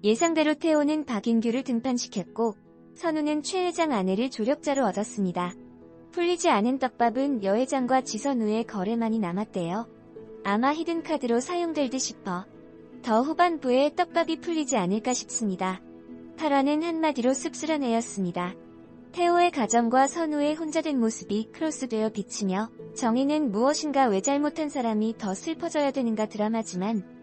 예상대로 태호는 박인규를 등판시켰고 선우는 최 회장 아내를 조력자로 얻었습니다. 풀리지 않은 떡밥은 여 회장과 지선우의 거래만이 남았대요. 아마 히든카드로 사용될 듯 싶어 더 후반부에 떡밥이 풀리지 않을까 싶습니다. 8화는 한마디로 씁쓸한 애였습니다. 태호의 가정과 선우의 혼자된 모습이 크로스되어 비치며 정의는 무엇인가 왜 잘못한 사람이 더 슬퍼져야 되는가 드라마지만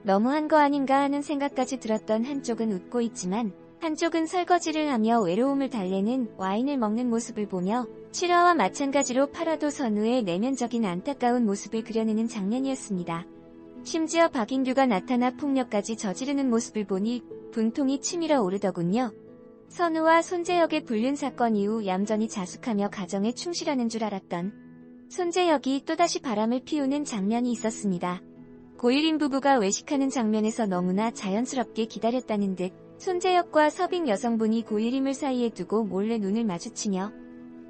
너무한 거 아닌가 하는 생각까지 들었던 한쪽은 웃고 있지만 한쪽은 설거지를 하며 외로움을 달래는 와인을 먹는 모습을 보며 7화와 마찬가지로 8화도 선우의 내면적인 안타까운 모습을 그려내는 장면이었습니다. 심지어 박인규가 나타나 폭력까지 저지르는 모습을 보니 분통이 치밀어 오르더군요. 선우와 손재혁의 불륜 사건 이후 얌전히 자숙하며 가정에 충실하는 줄 알았던 손재혁이 또다시 바람을 피우는 장면이 있었습니다. 고일인 부부가 외식하는 장면에서 너무나 자연스럽게 기다렸다는 듯 손재혁과 서빙 여성분이 고일임을 사이에 두고 몰래 눈을 마주치며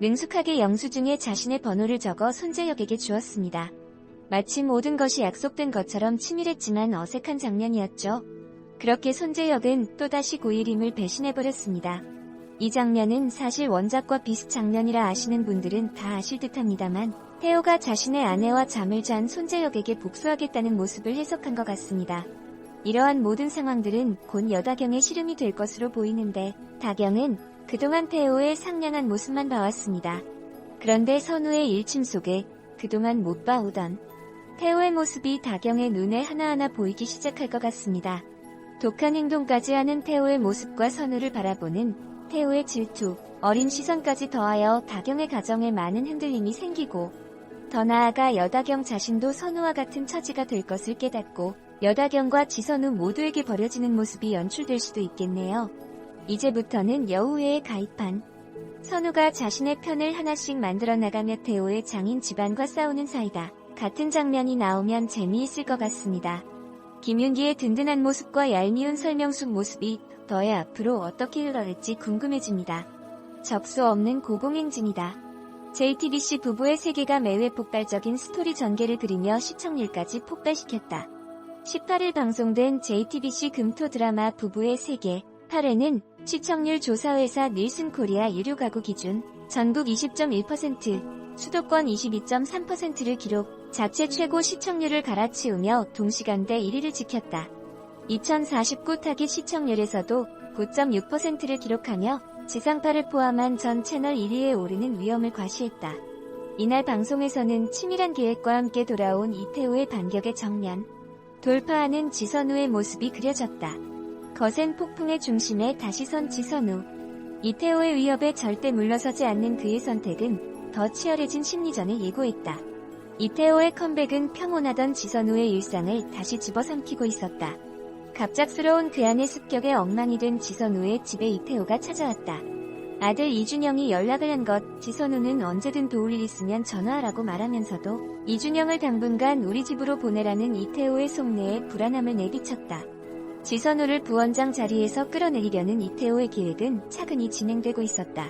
능숙하게 영수증에 자신의 번호를 적어 손재혁에게 주었습니다. 마치 모든 것이 약속된 것처럼 치밀했지만 어색한 장면이었죠. 그렇게 손재혁은 또다시 고일임을 배신해버렸습니다. 이 장면은 사실 원작과 비슷 장면이라 아시는 분들은 다 아실 듯합니다만 태호가 자신의 아내와 잠을 잔 손재혁에게 복수하겠다는 모습을 해석한 것 같습니다. 이러한 모든 상황들은 곧 여다경의 씨름이 될 것으로 보이는데 다경은 그동안 태호의 상냥한 모습만 봐왔습니다. 그런데 선우의 일침 속에 그동안 못 봐오던 태호의 모습이 다경의 눈에 하나하나 보이기 시작할 것 같습니다. 독한 행동까지 하는 태호의 모습과 선우를 바라보는 태호의 질투, 어린 시선까지 더하여 다경의 가정에 많은 흔들림이 생기고 더 나아가 여다경 자신도 선우와 같은 처지가 될 것을 깨닫고 여다경과 지선우 모두에게 버려지는 모습이 연출될 수도 있겠네요. 이제부터는 여우회에 가입한 선우가 자신의 편을 하나씩 만들어 나가며 태호의 장인 집안과 싸우는 사이다 같은 장면이 나오면 재미있을 것 같습니다. 김윤기의 든든한 모습과 얄미운 설명숙 모습이 더해 앞으로 어떻게 흘러갈지 궁금해집니다. 적수 없는 고공행진이다. JTBC 부부의 세계가 매회 폭발적인 스토리 전개를 그리며 시청률까지 폭발시켰다. 18일 방송된 JTBC 금토 드라마 부부의 세계 8회는 시청률 조사회사 닐슨 코리아 유료 가구 기준 전국 20.1%, 수도권 22.3%를 기록, 자체 최고 시청률을 갈아치우며 동시간대 1위를 지켰다. 2049 타깃 시청률에서도 9.6%를 기록하며 지상파를 포함한 전 채널 1위에 오르는 위험을 과시했다. 이날 방송에서는 치밀한 계획과 함께 돌아온 이태호의 반격의 정면, 돌파하는 지선우의 모습이 그려졌다. 거센 폭풍의 중심에 다시 선 지선우. 이태호의 위협에 절대 물러서지 않는 그의 선택은 더 치열해진 심리전을 예고했다. 이태호의 컴백은 평온하던 지선우의 일상을 다시 집어삼키고 있었다. 갑작스러운 그 안의 습격에 엉망이 된 지선우의 집에 이태호가 찾아왔다. 아들 이준영이 연락을 한 것, 지선우는 언제든 도울 일 있으면 전화하라고 말하면서도 이준영을 당분간 우리 집으로 보내라는 이태호의 속내에 불안함을 내비쳤다. 지선우를 부원장 자리에서 끌어내리려는 이태호의 계획은 차근히 진행되고 있었다.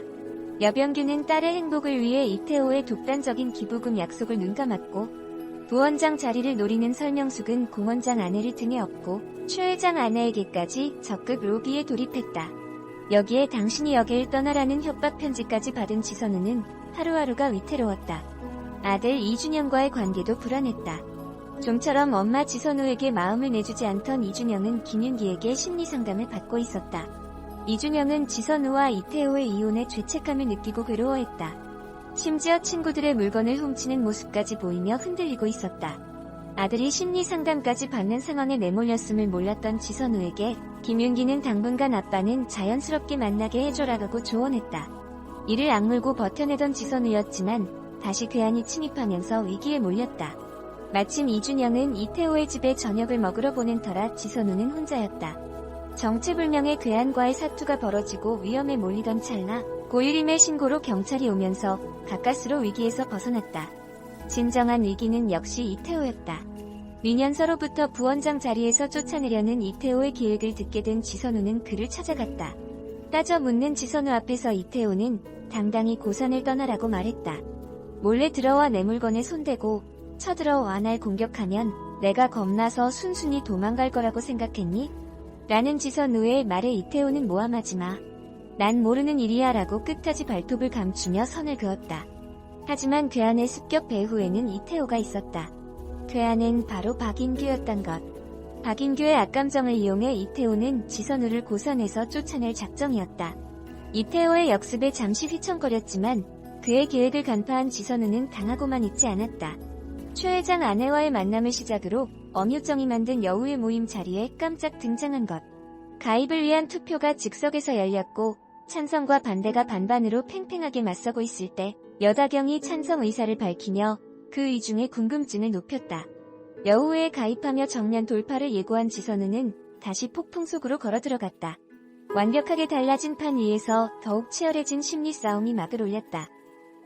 여병규는 딸의 행복을 위해 이태호의 독단적인 기부금 약속을 눈감았고 부원장 자리를 노리는 설명숙은 공원장 아내를 등에 업고 최 회장 아내에게까지 적극 로비에 돌입했다. 여기에 당신이 여길 떠나라는 협박 편지까지 받은 지선우는 하루하루가 위태로웠다. 아들 이준영과의 관계도 불안했다. 좀처럼 엄마 지선우에게 마음을 내주지 않던 이준영은 김윤기에게 심리상담을 받고 있었다. 이준영은 지선우와 이태호의 이혼에 죄책감을 느끼고 괴로워했다. 심지어 친구들의 물건을 훔치는 모습까지 보이며 흔들리고 있었다. 아들이 심리상담까지 받는 상황에 내몰렸음을 몰랐던 지선우에게 김윤기는 당분간 아빠는 자연스럽게 만나게 해줘라고 조언했다. 이를 악물고 버텨내던 지선우였지만 다시 그 안이 침입하면서 위기에 몰렸다. 마침 이준영은 이태호의 집에 저녁을 먹으러 보낸 터라 지선우는 혼자였다. 정체불명의 괴한과의 사투가 벌어지고 위험에 몰리던 찰나 고일임의 신고로 경찰이 오면서 가까스로 위기에서 벗어났다. 진정한 위기는 역시 이태호였다. 미년서로부터 부원장 자리에서 쫓아내려는 이태호의 계획을 듣게 된 지선우는 그를 찾아갔다. 따져 묻는 지선우 앞에서 이태호는 당당히 고산을 떠나라고 말했다. 몰래 들어와 내 물건에 손대고 쳐들어와 날 공격하면 내가 겁나서 순순히 도망갈 거라고 생각했니? 라는 지선우의 말에 이태호는 모함하지마. 난 모르는 일이야 라고 끝까지 발톱을 감추며 선을 그었다. 하지만 그 안에 습격 배후에는 이태호가 있었다. 그 안엔 바로 박인규였던 것. 박인규의 악감정을 이용해 이태호는 지선우를 고선에서 쫓아낼 작정이었다. 이태호의 역습에 잠시 휘청거렸지만 그의 계획을 간파한 지선우는 당하고만 있지 않았다. 최 회장 아내와의 만남을 시작으로 엄유정이 만든 여우의 모임 자리에 깜짝 등장한 것. 가입을 위한 투표가 즉석에서 열렸고 찬성과 반대가 반반으로 팽팽하게 맞서고 있을 때 여다경이 찬성 의사를 밝히며 그 의중에 궁금증을 높였다. 여우에 가입하며 정면 돌파를 예고한 지선우는 다시 폭풍 속으로 걸어 들어갔다. 완벽하게 달라진 판 위에서 더욱 치열해진 심리 싸움이 막을 올렸다.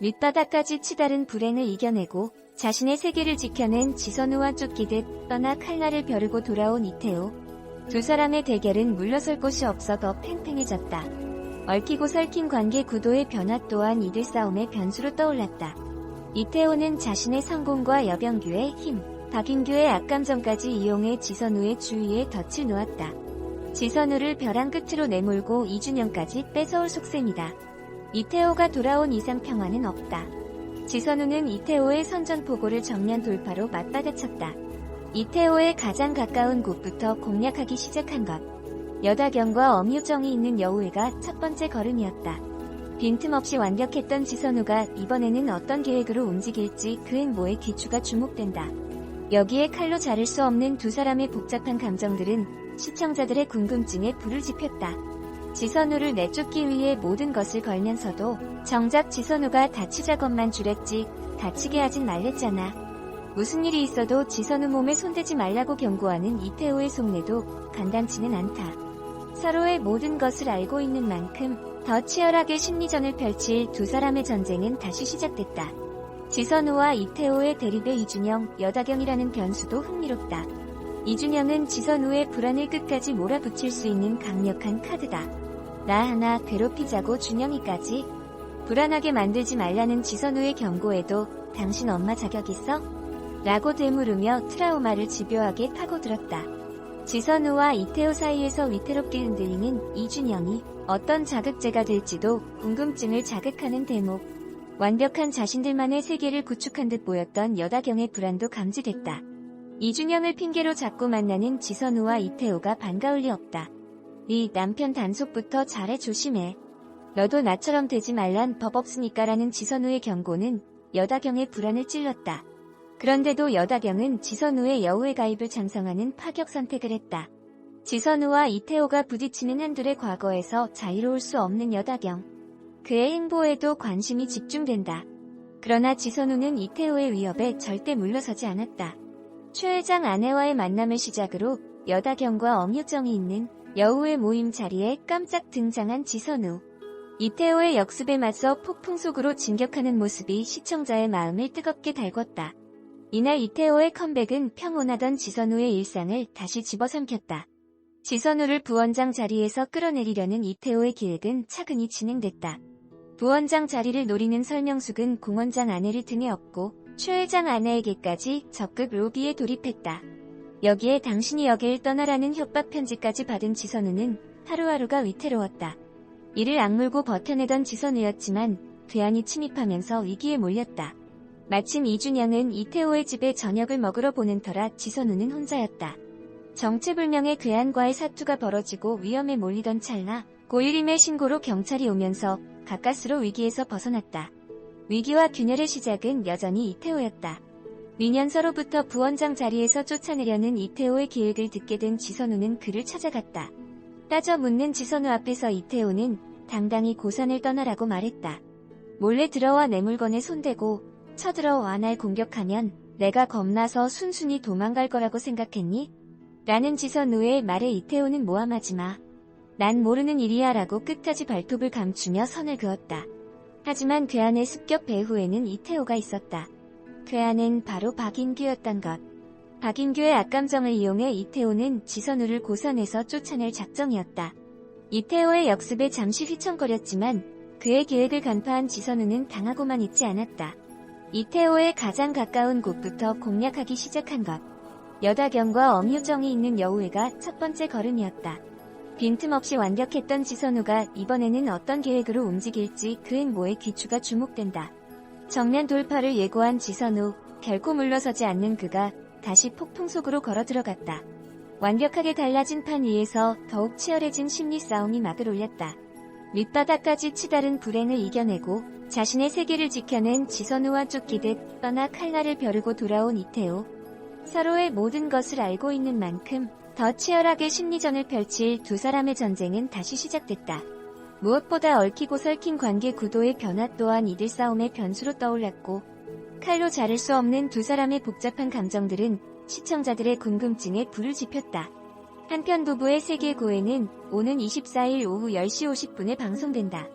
밑바닥까지 치달은 불행을 이겨내고 자신의 세계를 지켜낸 지선우와 쫓기듯 떠나 칼날을 벼르고 돌아온 이태호. 두 사람의 대결은 물러설 곳이 없어 더 팽팽해졌다. 얽히고 설킨 관계 구도의 변화 또한 이들 싸움의 변수로 떠올랐다. 이태호는 자신의 성공과 여병규의 힘, 박인규의 악감정까지 이용해 지선우의 주위에 덫을 놓았다. 지선우를 벼랑 끝으로 내몰고 이준영까지 뺏어올 속셈이다. 이태호가 돌아온 이상 평화는 없다. 지선우는 이태호의 선전포고를 정면 돌파로 맞받아쳤다. 이태호의 가장 가까운 곳부터 공략하기 시작한 것. 여다경과 엄유정이 있는 여우회가 첫 번째 걸음이었다. 빈틈없이 완벽했던 지선우가 이번에는 어떤 계획으로 움직일지 그 행보에 귀추가 주목된다. 여기에 칼로 자를 수 없는 두 사람의 복잡한 감정들은 시청자들의 궁금증에 불을 지폈다. 지선우를 내쫓기 위해 모든 것을 걸면서도 정작 지선우가 다치자 것만 줄였지 다치게 하진 말랬잖아. 무슨 일이 있어도 지선우 몸에 손대지 말라고 경고하는 이태호의 속내도 간단치는 않다. 서로의 모든 것을 알고 있는 만큼 더 치열하게 심리전을 펼칠 두 사람의 전쟁은 다시 시작됐다. 지선우와 이태호의 대립의 이준영, 여다경이라는 변수도 흥미롭다. 이준영은 지선우의 불안을 끝까지 몰아붙일 수 있는 강력한 카드다. 나 하나 괴롭히자고 준영이까지. 불안하게 만들지 말라는 지선우의 경고에도 당신 엄마 자격 있어? 라고 되물으며 트라우마를 집요하게 파고들었다. 지선우와 이태호 사이에서 위태롭게 흔들리는 이준영이 어떤 자극제가 될지도 궁금증을 자극하는 대목. 완벽한 자신들만의 세계를 구축한 듯 보였던 여다경의 불안도 감지됐다. 이준영을 핑계로 자꾸 만나는 지선우와 이태호가 반가울 리 없다. 네 남편 단속부터 잘해 조심해. 너도 나처럼 되지 말란 법 없으니까 라는 지선우의 경고는 여다경의 불안을 찔렀다. 그런데도 여다경은 지선우의 여우회 가입을 찬성하는 파격 선택을 했다. 지선우와 이태호가 부딪히는 한둘의 과거에서 자유로울 수 없는 여다경. 그의 행보에도 관심이 집중된다. 그러나 지선우는 이태호의 위협에 절대 물러서지 않았다. 최 회장 아내와의 만남을 시작으로 여다경과 엄유정이 있는 여우의 모임 자리에 깜짝 등장한 지선우. 이태호의 역습에 맞서 폭풍 속으로 진격하는 모습이 시청자의 마음을 뜨겁게 달궜다. 이날 이태호의 컴백은 평온하던 지선우의 일상을 다시 집어삼켰다. 지선우를 부원장 자리에서 끌어내리려는 이태호의 계획은 차근히 진행됐다. 부원장 자리를 노리는 설명숙은 공원장 아내를 등에 업고 최 회장 아내에게까지 적극 로비에 돌입했다. 여기에 당신이 여길 떠나라는 협박 편지까지 받은 지선우는 하루하루가 위태로웠다. 이를 악물고 버텨내던 지선우였지만 괴한이 침입하면서 위기에 몰렸다. 마침 이준영은 이태호의 집에 저녁을 먹으러 보는 터라 지선우는 혼자였다. 정체불명의 괴한과의 사투가 벌어지고 위험에 몰리던 찰나 고일임의 신고로 경찰이 오면서 가까스로 위기에서 벗어났다. 위기와 균열의 시작은 여전히 이태호였다. 위년서로부터 부원장 자리에서 쫓아내려는 이태호의 계획을 듣게 된 지선우는 그를 찾아갔다. 따져 묻는 지선우 앞에서 이태호는 당당히 고산을 떠나라고 말했다. 몰래 들어와 내 물건에 손대고 쳐들어와 날 공격하면 내가 겁나서 순순히 도망갈 거라고 생각했니? 라는 지선우의 말에 이태호는 모함하지마. 난 모르는 일이야 라고 끝까지 발톱을 감추며 선을 그었다. 하지만 그 안의 습격 배후에는 이태호가 있었다. 그 안엔 바로 박인규였던 것. 박인규의 악감정을 이용해 이태호는 지선우를 고선에서 쫓아낼 작정이었다. 이태호의 역습에 잠시 휘청거렸지만 그의 계획을 간파한 지선우는 당하고만 있지 않았다. 이태호의 가장 가까운 곳부터 공략하기 시작한 것. 여다경과 엄유정이 있는 여우회가 첫 번째 걸음이었다. 빈틈없이 완벽했던 지선우가 이번에는 어떤 계획으로 움직일지 그 행보에 귀추가 주목된다. 정면 돌파를 예고한 지선우, 결코 물러서지 않는 그가 다시 폭풍 속으로 걸어 들어갔다. 완벽하게 달라진 판 위에서 더욱 치열해진 심리 싸움이 막을 올렸다. 밑바닥까지 치달은 불행을 이겨내고 자신의 세계를 지켜낸 지선우와 쫓기듯 떠나 칼날을 벼르고 돌아온 이태호. 서로의 모든 것을 알고 있는 만큼 더 치열하게 심리전을 펼칠 두 사람의 전쟁은 다시 시작됐다. 무엇보다 얽히고 설킨 관계 구도의 변화 또한 이들 싸움의 변수로 떠올랐고, 칼로 자를 수 없는 두 사람의 복잡한 감정들은 시청자들의 궁금증에 불을 지폈다. 한편 부부의 세계 고해는 오는 24일 오후 10시 50분에 방송된다.